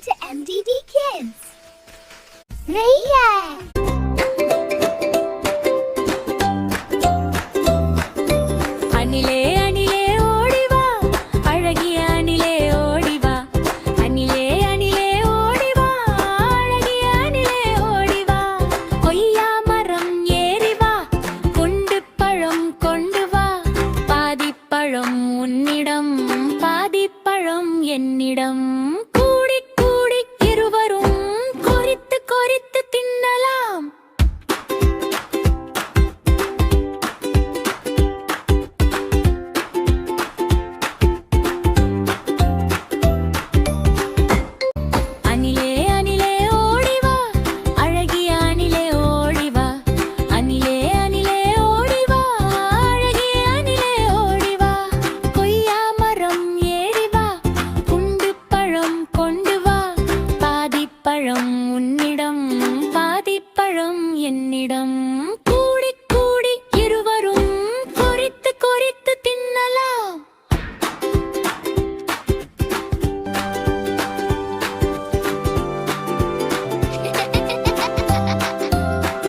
to MDD Kids. Yeah. அணிலே அணிலே ஓடிவா அழகிய அணிலே ஓடிவா அணிலே அணிலே ஓடிவா அழகிய அணிலே ஓடிவா கொய்யா மரம் ஏறிவா குண்டு பழம் கொண்டு வா பாதிப்பழம் உன்னிடம் பாதிப்பழம் என்னிடம் கூடி கூடி இருவரும் கொறித்து கொறித்து தின்னலாம் அணிலே அணிலே ஓடிவா அழகிய அணிலே ஓடிவா அணிலே அணிலே ஓடிவா அழகிய அணிலே ஓடிவா கொய்யா மரம் ஏறிவா குண்டு பழம் கொண்டு வா பாதிப்பழம் உன்னிடம் பாதிப்பழம் என்னிடம்